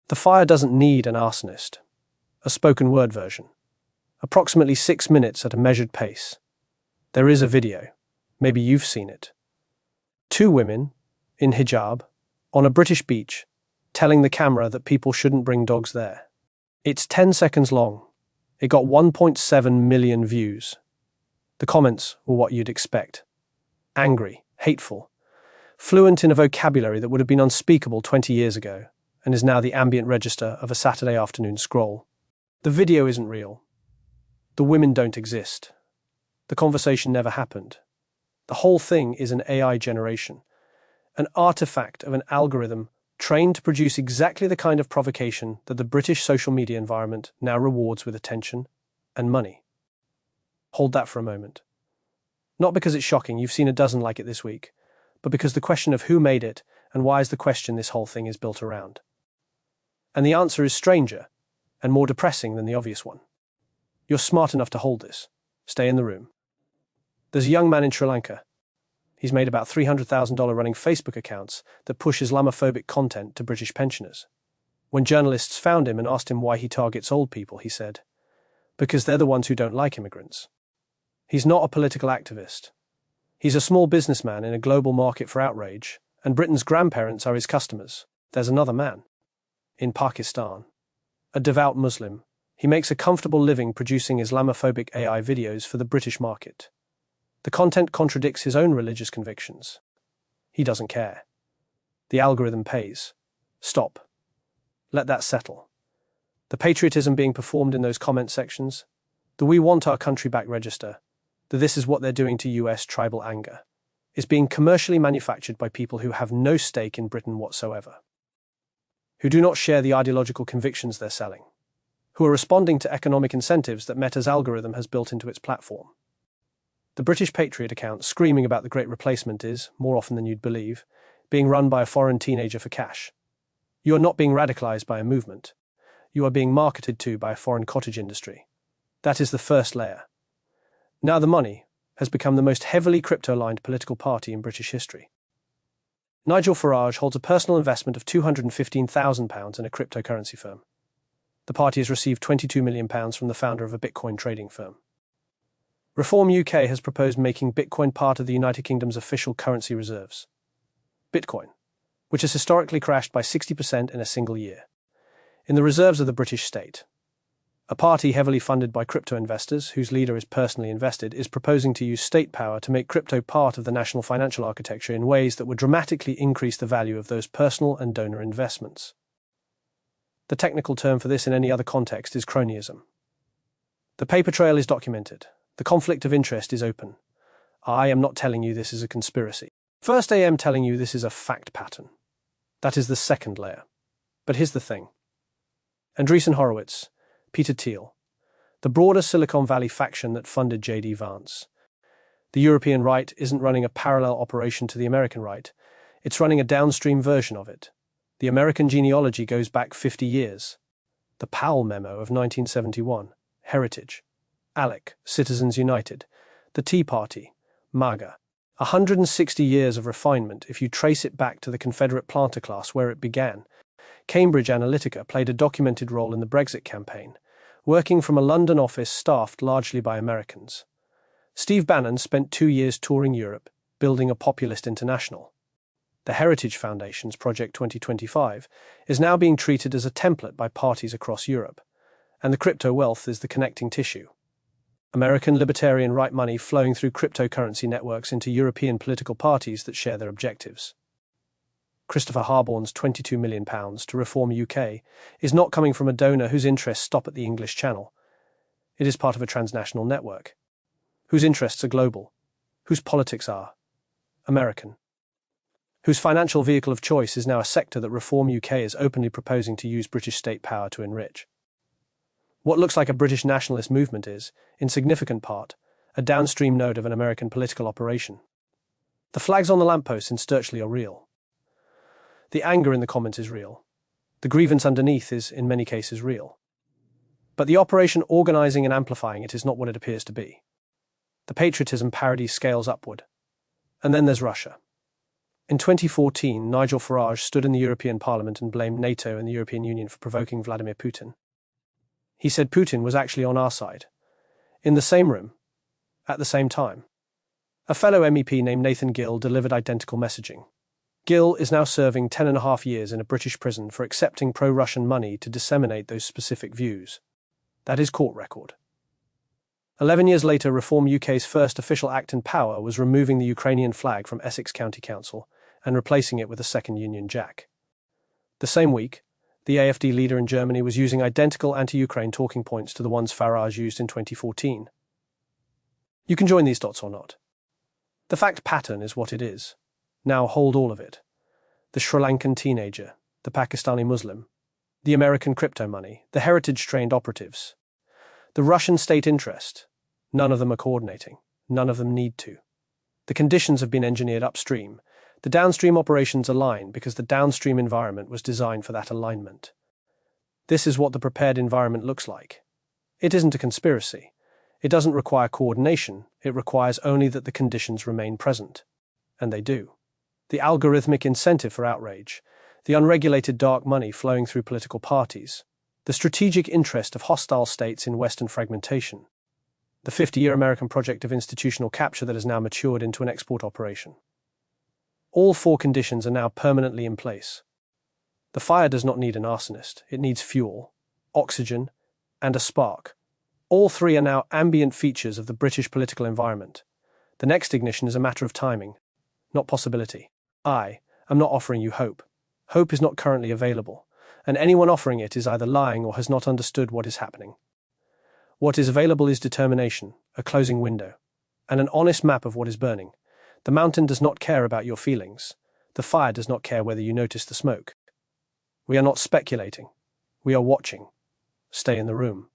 The fire doesn't need an arsonist. A spoken word version. Approximately 6 minutes at a measured pace. There is a video. Maybe you've seen it. 2 women, in hijab, on a British beach, telling the camera that people shouldn't bring dogs there. It's 10 seconds long. It got 1.7 million views. The comments were what you'd expect. Angry, hateful, fluent in a vocabulary that would have been unspeakable 20 years ago, and is now the ambient register of a Saturday afternoon scroll. The video isn't real. The women don't exist. The conversation never happened. The whole thing is an AI generation, an artifact of an algorithm trained to produce exactly the kind of provocation that the British social media environment now rewards with attention and money. Hold that for a moment. Not because it's shocking, you've seen a dozen like it this week, but because the question of who made it and why is the question this whole thing is built around. And the answer is stranger and more depressing than the obvious one. You're smart enough to hold this. Stay in the room. There's a young man in Sri Lanka. He's made about $300,000 running Facebook accounts that push Islamophobic content to British pensioners. When journalists found him and asked him why he targets old people, he said, "Because they're the ones who don't like immigrants." He's not a political activist. He's a small businessman in a global market for outrage, and Britain's grandparents are his customers. There's another man. In Pakistan, a devout Muslim, he makes a comfortable living producing Islamophobic AI videos for the British market. The content contradicts his own religious convictions. He doesn't care. The algorithm pays. Stop. Let that settle. The patriotism being performed in those comment sections, the "we want our country back" register, the "this is what they're doing to US tribal anger," is being commercially manufactured by people who have no stake in Britain whatsoever, who do not share the ideological convictions they're selling, who are responding to economic incentives that Meta's algorithm has built into its platform. The British Patriot account screaming about the Great Replacement is, more often than you'd believe, being run by a foreign teenager for cash. You are not being radicalized by a movement. You are being marketed to by a foreign cottage industry. That is the first layer. Now the money has become the most heavily crypto-aligned political party in British history. Nigel Farage holds a personal investment of £215,000 in a cryptocurrency firm. The party has received £22 million from the founder of a Bitcoin trading firm. Reform UK has proposed making Bitcoin part of the United Kingdom's official currency reserves. Bitcoin, which has historically crashed by 60% in a single year, in the reserves of the British state. A party heavily funded by crypto investors, whose leader is personally invested, is proposing to use state power to make crypto part of the national financial architecture in ways that would dramatically increase the value of those personal and donor investments. The technical term for this in any other context is cronyism. The paper trail is documented. The conflict of interest is open. I am not telling you this is a conspiracy. First, I am telling you this is a fact pattern. That is the second layer. But here's the thing. Andreessen Horowitz, Peter Thiel, the broader Silicon Valley faction that funded J.D. Vance. The European right isn't running a parallel operation to the American right. It's running a downstream version of it. The American genealogy goes back 50 years. The Powell Memo of 1971, Heritage, ALEC, Citizens United, the Tea Party, MAGA. 160 years of refinement if you trace it back to the Confederate planter class where it began. Cambridge Analytica played a documented role in the Brexit campaign, working from a London office staffed largely by Americans. Steve Bannon spent 2 years touring Europe, building a populist international. The Heritage Foundation's Project 2025 is now being treated as a template by parties across Europe, and the crypto wealth is the connecting tissue. American libertarian right money flowing through cryptocurrency networks into European political parties that share their objectives. Christopher Harborne's £22 million to reform UK is not coming from a donor whose interests stop at the English Channel. It is part of a transnational network, whose interests are global, whose politics are American, whose financial vehicle of choice is now a sector that Reform UK is openly proposing to use British state power to enrich. What looks like a British nationalist movement is, in significant part, a downstream node of an American political operation. The flags on the lampposts in Sturchley are real. The anger in the comments is real. The grievance underneath is, in many cases, real. But the operation organising and amplifying it is not what it appears to be. The patriotism parody scales upward. And then there's Russia. In 2014, Nigel Farage stood in the European Parliament and blamed NATO and the European Union for provoking Vladimir Putin. He said Putin was actually on our side. In the same room, at the same time. A fellow MEP named Nathan Gill delivered identical messaging. Gill is now serving 10.5 years in a British prison for accepting pro-Russian money to disseminate those specific views. That is court record. 11 years later, Reform UK's first official act in power was removing the Ukrainian flag from Essex County Council and replacing it with a second Union Jack. The same week, the AfD leader in Germany was using identical anti-Ukraine talking points to the ones Farage used in 2014. You can join these dots or not. The fact pattern is what it is. Now hold all of it. The Sri Lankan teenager, the Pakistani Muslim, the American crypto money, the heritage-trained operatives, the Russian state interest. None of them are coordinating. None of them need to. The conditions have been engineered upstream. The downstream operations align because the downstream environment was designed for that alignment. This is what the prepared environment looks like. It isn't a conspiracy. It doesn't require coordination. It requires only that the conditions remain present. And they do. The algorithmic incentive for outrage, the unregulated dark money flowing through political parties, the strategic interest of hostile states in Western fragmentation, the 50-year American project of institutional capture that has now matured into an export operation. All four conditions are now permanently in place. The fire does not need an arsonist. It needs fuel, oxygen, and a spark. All three are now ambient features of the British political environment. The next ignition is a matter of timing, not possibility. I am not offering you hope. Hope is not currently available, and anyone offering it is either lying or has not understood what is happening. What is available is determination, a closing window, and an honest map of what is burning. The mountain does not care about your feelings. The fire does not care whether you notice the smoke. We are not speculating. We are watching. Stay in the room.